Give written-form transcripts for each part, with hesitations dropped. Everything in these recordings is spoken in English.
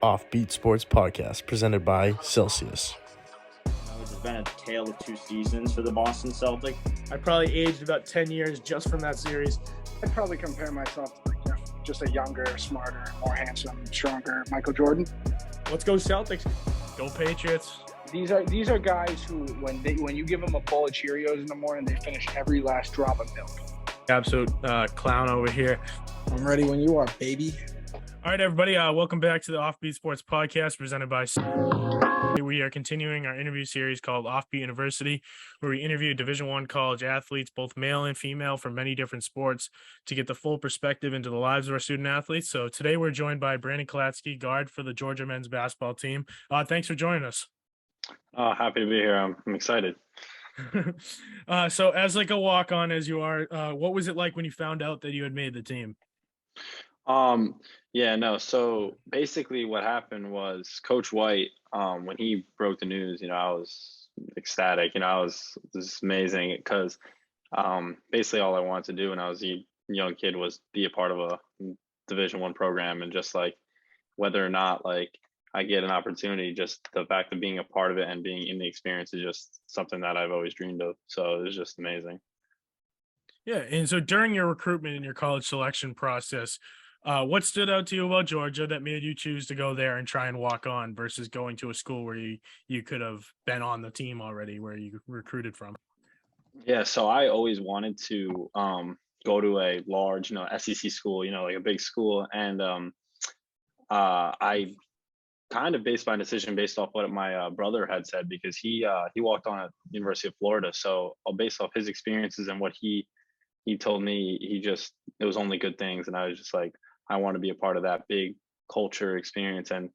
OffBeat Sports Podcast presented by Celsius. It's been a tale of two seasons for the Boston Celtics. I probably aged about 10 years just from that series. I'd probably compare myself to just a younger, smarter, more handsome, stronger Michael Jordan. Let's go Celtics. Go Patriots. These are guys who, when you give them a bowl of Cheerios in the morning, they finish every last drop of milk. Absolute clown over here. I'm ready when you are, baby. All right, everybody. Welcome back to the OffBeat Sports Podcast presented by. We are continuing our interview series called OffBeat University, where we interview Division I college athletes, both male and female, from many different sports to get the full perspective into the lives of our student athletes. So today we're joined by Brandon Klatsky, guard for the Georgia men's basketball team. Thanks for joining us. Happy to be here. I'm excited. So as like a walk-on as you are, what was it like when you found out that you had made the team? So basically what happened was Coach White, when he broke the news, I was ecstatic. This is amazing because basically all I wanted to do when I was a young kid was be a part of a Division I program, and just like whether or not like I get an opportunity, just the fact of being a part of it and being in the experience is just something that I've always dreamed of. So it was just amazing. Yeah, and so during your recruitment and your college selection process, what stood out to you about Georgia that made you choose to go there and try and walk on versus going to a school where you could have been on the team already, where you recruited from? Yeah, so I always wanted to go to a large, SEC school, like a big school, and I kind of based my decision based off what my brother had said, because he walked on at University of Florida. So based off his experiences and what he told me, it was only good things, and I was just like, I want to be a part of that big culture experience. And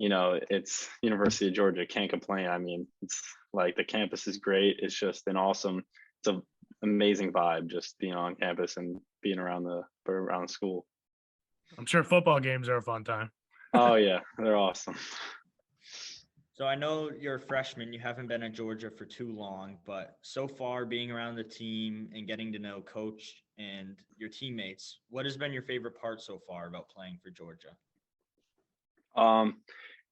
it's University of Georgia, can't complain. I mean, it's like the campus is great. It's just it's an amazing vibe just being on campus and being around the school. I'm sure football games are a fun time. Oh yeah, they're awesome. So I know you're a freshman, you haven't been at Georgia for too long, but so far being around the team and getting to know Coach and your teammates, what has been your favorite part so far about playing for Georgia?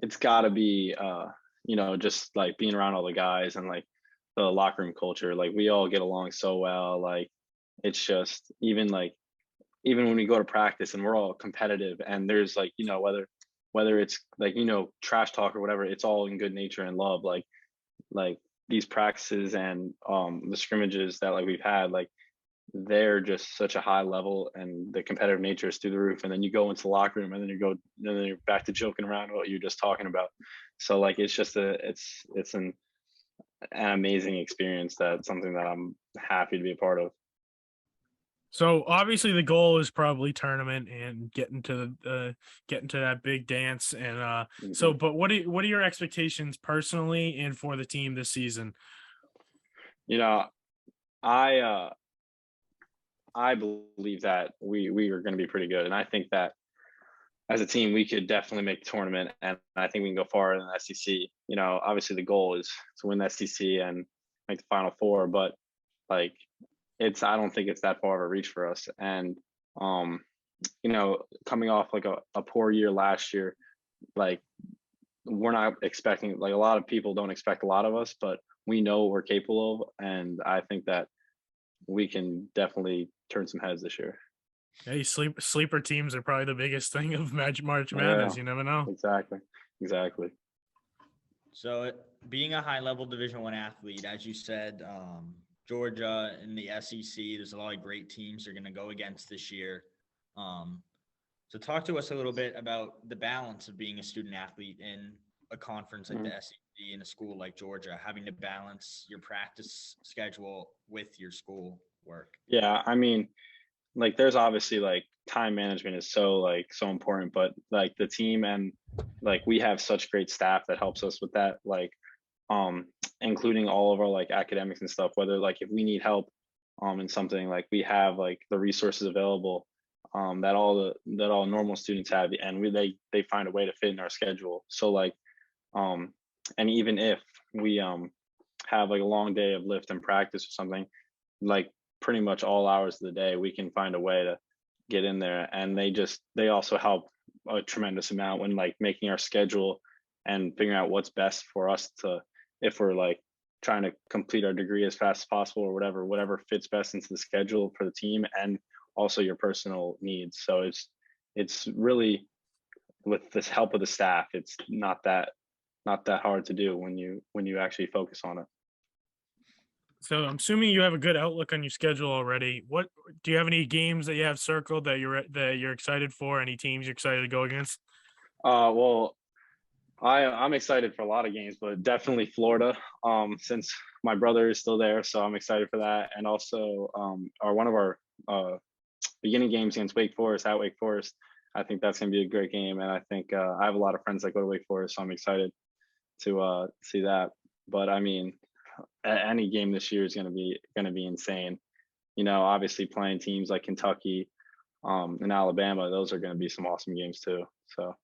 It's gotta be, just like being around all the guys and like the locker room culture. Like we all get along so well. Like it's just even when we go to practice and we're all competitive, and there's like, whether it's like, trash talk or whatever, it's all in good nature and love. Like these practices and the scrimmages that like we've had, like they're just such a high level, and the competitive nature is through the roof. And then you go into the locker room and then you're back to joking around what you're just talking about. So like it's just it's an amazing experience. That's something that I'm happy to be a part of. So obviously the goal is probably tournament and getting to that big dance. And but what are your expectations personally and for the team this season? I believe that we are going to be pretty good, and I think that as a team we could definitely make the tournament, and I think we can go far in the SEC. Obviously the goal is to win the SEC and make the Final Four, but like I don't think it's that far of a reach for us. And coming off like a poor year last year, like we're not expecting, like a lot of people don't expect a lot of us, but we know what we're capable of, and I think that we can definitely turn some heads this year. Hey, sleeper teams are probably the biggest thing of March Madness. You never know. Exactly. So being a high-level Division I athlete, as you said, Georgia in the SEC, there's a lot of great teams they're going to go against this year. So talk to us a little bit about the balance of being a student athlete in a conference like the SEC, in a school like Georgia, having to balance your practice schedule with your school work. Yeah, I mean, like there's obviously like time management is so important, but like the team and like we have such great staff that helps us with that, like including all of our like academics and stuff, whether like if we need help in something, like we have like the resources available that all normal students have, and they find a way to fit in our schedule. So like and even if we have like a long day of lift and practice or something, like pretty much all hours of the day we can find a way to get in there. And they also help a tremendous amount when like making our schedule and figuring out what's best for us to, if we're like trying to complete our degree as fast as possible or whatever fits best into the schedule for the team and also your personal needs. So it's really, with this help of the staff, it's not that hard to do when you actually focus on it. So I'm assuming you have a good outlook on your schedule already. What do you have any games that you have circled that you're excited for? Any teams you're excited to go against? Well, I'm excited for a lot of games, but definitely Florida. Since my brother is still there, so I'm excited for that. And also, one of our beginning games against Wake Forest at Wake Forest. I think that's going to be a great game, and I think I have a lot of friends that go to Wake Forest, so I'm excited to see that. But I mean, any game this year is going to be insane. You know, obviously playing teams like Kentucky and Alabama, those are going to be some awesome games too. So.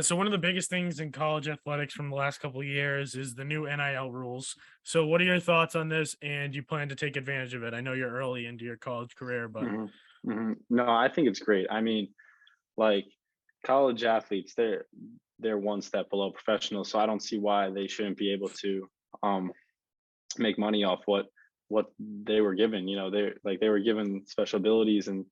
So one of the biggest things in college athletics from the last couple of years is the new NIL rules. So what are your thoughts on this, and do you plan to take advantage of it? I know you're early into your college career, but No, I think it's great. I mean, like college athletes, they're one step below professionals, so I don't see why they shouldn't be able to make money off what they were given. You know, they were given special abilities and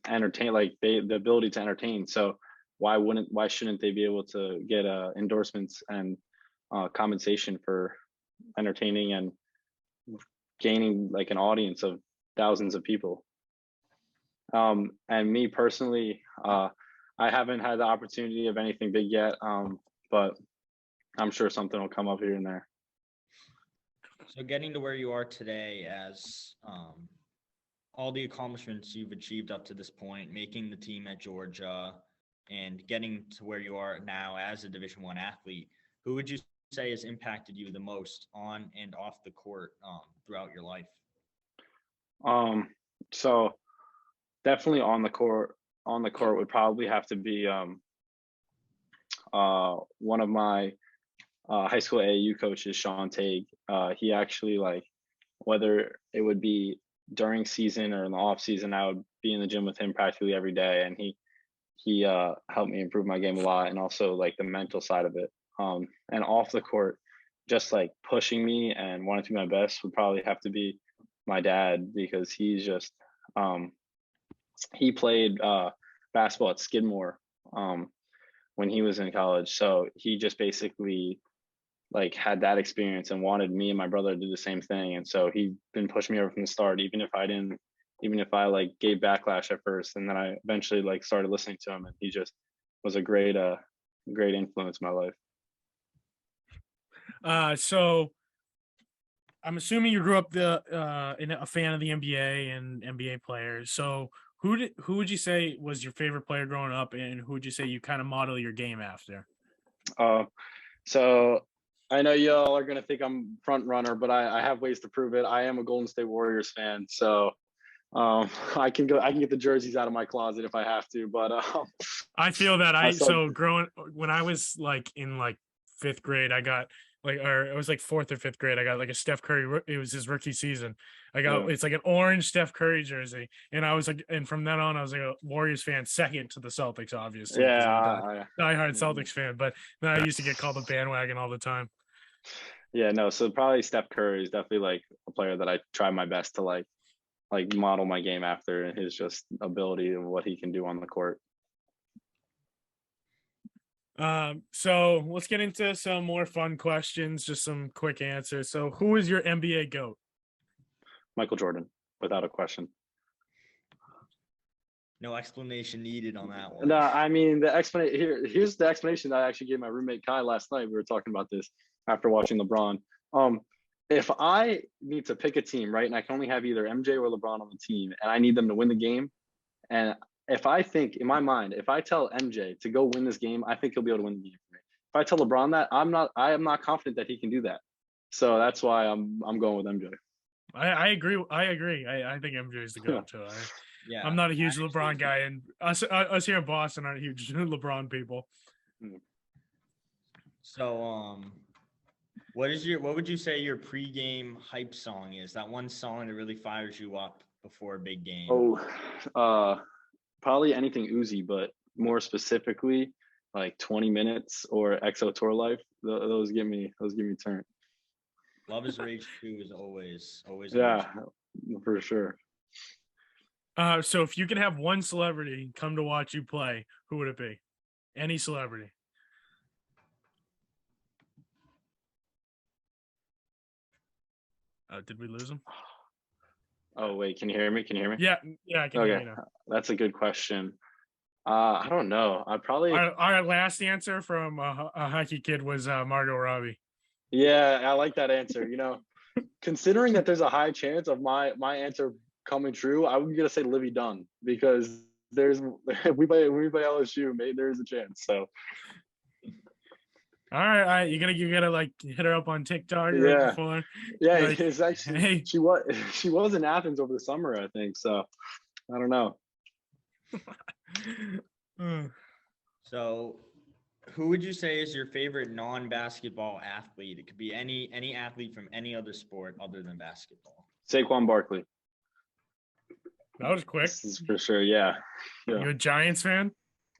entertain, like the ability to entertain. So why shouldn't they be able to get endorsements and compensation for entertaining and gaining like an audience of thousands of people? And me personally, I haven't had the opportunity of anything big yet, but I'm sure something will come up here and there. So getting to where you are today, as all the accomplishments you've achieved up to this point, making the team at Georgia, and getting to where you are now as a Division I athlete, who would you say has impacted you the most on and off the court throughout your life? So definitely on the court would probably have to be one of my high school AAU coaches, Sean Tague. He actually, like, whether it would be during season or in the off season, I would be in the gym with him practically every day, and he helped me improve my game a lot, and also like the mental side of it. And off the court, just like pushing me and wanting to do my best would probably have to be my dad, because he's just he played basketball at Skidmore when he was in college, so he just basically like had that experience and wanted me and my brother to do the same thing. And so he'd been pushing me over from the start, even if I like gave backlash at first, and then I eventually like started listening to him, and he just was a great influence in my life. So I'm assuming you grew up a fan of the NBA and NBA players. So who would you say was your favorite player growing up, and who would you say you kind of model your game after? So I know y'all are gonna think I'm front runner, but I have ways to prove it. I am a Golden State Warriors fan, so I can get the jerseys out of my closet if I have to. But I feel that when I was like in like fifth grade, I got it was like fourth or fifth grade, I got like a Steph Curry. It was his rookie season. It's like an orange Steph Curry jersey, and I was like, and from then on, I was like a Warriors fan, second to the Celtics, obviously. Yeah, diehard Celtics fan. But then I used to get called a bandwagon all the time. Yeah, no. So probably Steph Curry is definitely like a player that I try my best to like model my game after, and his just ability of what he can do on the court. So let's get into some more fun questions, just some quick answers. So who is your NBA GOAT? Michael Jordan, without a question. No explanation needed on that one. No, I mean the explanation here's the explanation that I actually gave my roommate Kai last night. We were talking about this after watching LeBron. If I need to pick a team, right, and I can only have either MJ or LeBron on the team, and I need them to win the game, and if I think in my mind, if I tell MJ to go win this game, I think he'll be able to win the game for me. If I tell LeBron that, I am not confident that he can do that. So that's why I'm going with MJ. I agree. I think MJ is the GOAT too. Yeah, I'm not a huge LeBron guy, and us here in Boston aren't huge LeBron people. So, what would you say your pregame hype song is? That one song that really fires you up before a big game. probably anything Uzi, but more specifically, like 20 minutes or EXO Tour Life. Those get me turned. Love is Rage 2 is always Yeah, for sure. So if you could have one celebrity come to watch you play, who would it be? Any celebrity. Did we lose him? Oh wait, can you hear me? Yeah, I can hear you now. That's a good question. I don't know. I'd probably Our last answer from a hockey kid was Margot Robbie. Yeah, I like that answer. Considering that there's a high chance of my answer coming true, I would gonna say Livy Dunn because we play LSU, maybe there's a chance. So all right, you gotta like hit her up on TikTok right before. Yeah, like, it's actually hey. she was in Athens over the summer, I think. So I don't know. So who would you say is your favorite non-basketball athlete? It could be any athlete from any other sport other than basketball. Saquon Barkley. That was quick. This is for sure. Yeah. You a Giants fan?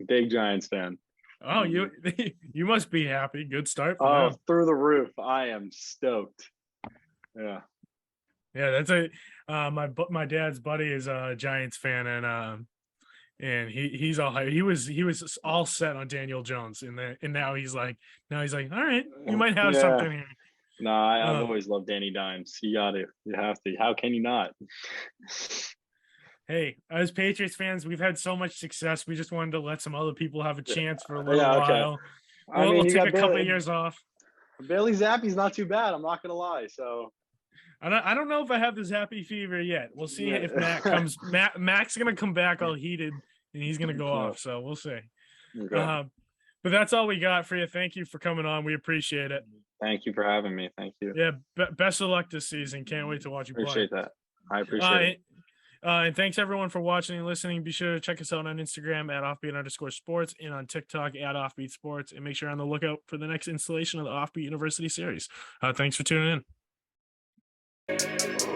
Big Giants fan. Oh, you must be happy. Good start. For them. Through the roof. I am stoked. Yeah. Yeah, that's my dad's buddy is a Giants fan, and he was all set on Daniel Jones, and now he's like, all right, you might have something here. No, I've always loved Danny Dimes. You have to. How can you not? Hey, as Patriots fans, we've had so much success. We just wanted to let some other people have a chance for a little while. We'll take a couple of years off. Bailey Zappi's not too bad. I'm not gonna lie. So I don't know if I have the Zappy fever yet. We'll see if Matt comes. Mac's gonna come back all heated and he's gonna go off. So we'll see. Okay. But that's all we got for you. Thank you for coming on. We appreciate it. Thank you for having me. Thank you. Yeah, best of luck this season. Can't wait to watch you play. Appreciate that. I appreciate it. And thanks everyone for watching and listening. Be sure to check us out on Instagram at @offbeat_sports and on TikTok at OffBeat Sports. And make sure you're on the lookout for the next installation of the OffBeat University series. Thanks for tuning in.